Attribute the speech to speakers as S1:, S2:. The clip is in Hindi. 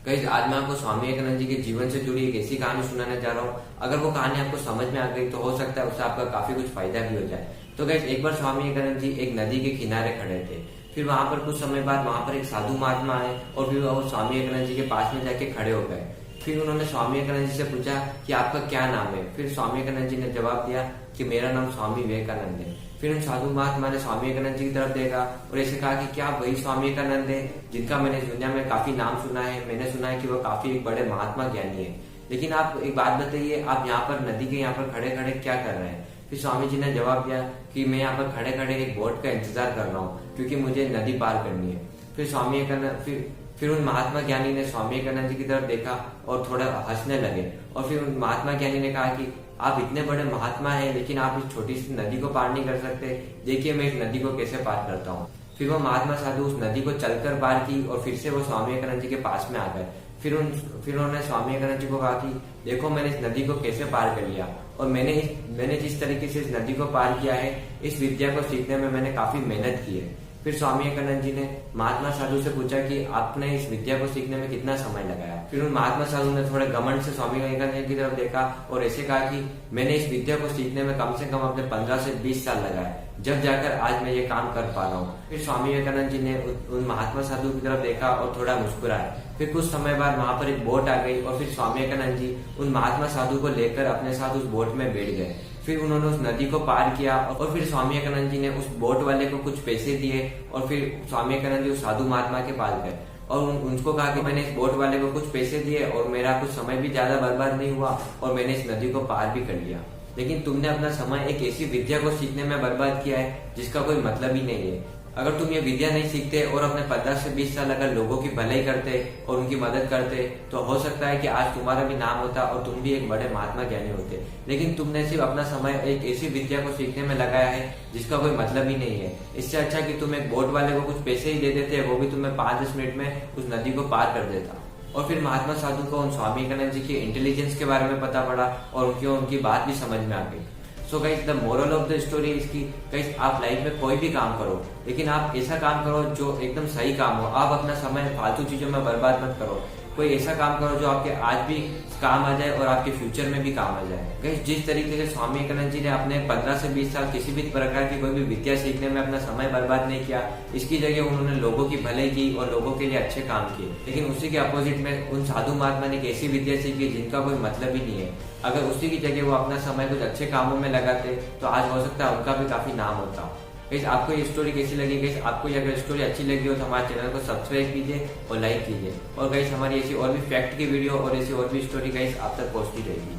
S1: गाइस आज मैं आपको स्वामी विवेकानंद जी के जीवन से जुड़ी एक ऐसी कहानी सुनाने जा रहा हूँ। अगर वो कहानी आपको समझ में आ गई तो हो सकता है उससे आपका काफी कुछ फायदा भी हो जाए। तो गाइस एक बार स्वामी विवेकानंद जी एक नदी के किनारे खड़े थे। फिर वहां पर कुछ समय बाद वहां पर एक साधु महात्मा आए और फिर वो स्वामी विवेकानंद जी के पास में जाके खड़े हो गए। फिर उन्होंने स्वामी विवेकानंद जी से पूछा कि आपका क्या नाम है। फिर स्वामी विवेकानंद जी ने जवाब दिया कि मेरा नाम स्वामी विवेकानंद है। फिर उन साधु महात्मा ने स्वामी विवेकानंद जी की तरफ देखा और ऐसे कहा कि क्या आप वही स्वामी विवेकानंद है जिनका मैंने दुनिया में काफी नाम सुना है। मैंने सुना है कि वो काफी एक बड़े महात्मा ज्ञानी है, लेकिन आप एक बात बताइए, आप यहाँ पर नदी के यहाँ पर खड़े खड़े क्या कर रहे हैं। फिर स्वामी जी ने जवाब दिया कि मैं यहाँ पर खड़े खड़े एक बोट का इंतजार कर रहा हूँ क्योंकि मुझे नदी पार करनी है। फिर स्वामी विवेकानंद फिर उन महात्मा ज्ञानी ने स्वामी विवेकानंद जी की तरफ देखा और थोड़ा हंसने लगे। और फिर उन महात्मा ज्ञानी ने कहा कि आप इतने बड़े महात्मा हैं लेकिन आप इस छोटी सी नदी को पार नहीं कर सकते। देखिए मैं इस नदी को कैसे पार करता हूँ। फिर वो महात्मा साधु उस नदी को चलकर पार की और फिर से वो स्वामी विवेकानंद जी के पास में आ गए। फिर उन्होंने स्वामी विवेकानंद जी को कहा कि देखो मैंने इस नदी को कैसे पार कर लिया और मैंने जिस तरीके से इस नदी को पार किया है, इस विद्या को सीखने में मैंने काफी मेहनत की है। फिर स्वामी विवेकानंद जी ने महात्मा साधु से पूछा कि आपने इस विद्या को सीखने में कितना समय लगाया। फिर उन महात्मा साधु ने थोड़े घमंड से स्वामी विवेकानंद जी की तरफ देखा और ऐसे कहा कि मैंने इस विद्या को सीखने में कम से कम अपने 15 से 20 साल लगाए, जब जाकर आज मैं ये काम कर पा रहा हूँ। फिर स्वामी विवेकानंद जी ने उन महात्मा साधु की तरफ देखा और थोड़ा मुस्कुराए। फिर कुछ समय बाद वहां पर एक बोट आ गई और फिर स्वामी विवेकानंद जी उन महात्मा साधु को लेकर अपने साथ उस बोट में बैठ गए। फिर उन्होंने उस नदी को पार किया और फिर स्वामी विवेकानंद जी ने उस बोट वाले को कुछ पैसे दिए और फिर स्वामी विवेकानंद जी उस साधु महात्मा के पास गए और उनको कहा कि मैंने इस बोट वाले को कुछ पैसे दिए और मेरा कुछ समय भी ज्यादा बर्बाद नहीं हुआ और मैंने इस नदी को पार भी कर लिया, लेकिन तुमने अपना समय एक ऐसी विद्या को सीखने में बर्बाद किया है जिसका कोई मतलब ही नहीं है। अगर तुम ये विद्या नहीं सीखते और अपने 15 से 20 साल अगर लोगों की भलाई करते और उनकी मदद करते तो हो सकता है कि आज तुम्हारा भी नाम होता और तुम भी एक बड़े महात्मा ज्ञानी होते। लेकिन तुमने सिर्फ अपना समय एक ऐसी विद्या को सीखने में लगाया है जिसका कोई मतलब ही नहीं है। इससे अच्छा कि तुम एक बोट वाले को कुछ पैसे ही दे देते, वो भी तुम्हें 5-10 मिनट में उस नदी को पार कर देता। और फिर महात्मा साधु को उन स्वामी विवेकानंद जी के इंटेलिजेंस के बारे में पता पड़ा और उनकी बात भी समझ में आ गई। So guys the moral of the story इसकी गाइस आप लाइफ में कोई भी काम करो, लेकिन आप ऐसा काम करो जो एकदम सही काम हो। आप अपना समय फालतू चीजों में बर्बाद मत करो। कोई ऐसा काम करो जो आपके आज भी काम आ जाए और आपके फ्यूचर में भी काम आ जाए। गाइस जिस तरीके से स्वामी विवेकानंद जी ने अपने 15 से 20 साल किसी भी प्रकार की कोई भी विद्या सीखने में अपना समय बर्बाद नहीं किया, इसकी जगह उन्होंने लोगों की भलाई की और लोगों के लिए अच्छे काम किए। लेकिन उसी के अपोजिट में उन साधु महात्मा ने एक ऐसी विद्या सीखी जिनका कोई मतलब ही नहीं है। अगर उसी की जगह वो अपना समय कुछ अच्छे कामों में लगाते तो आज हो सकता है उनका भी काफी नाम होता। गाइस आपको ये स्टोरी कैसी लगी? गाइस आपको ये अगर स्टोरी अच्छी लगी हो तो हमारे चैनल को सब्सक्राइब कीजिए और लाइक कीजिए। और गाइस हमारी ऐसी और भी फैक्ट की वीडियो और ऐसी और भी स्टोरी गाइस आप तक पहुंचती रहेगी।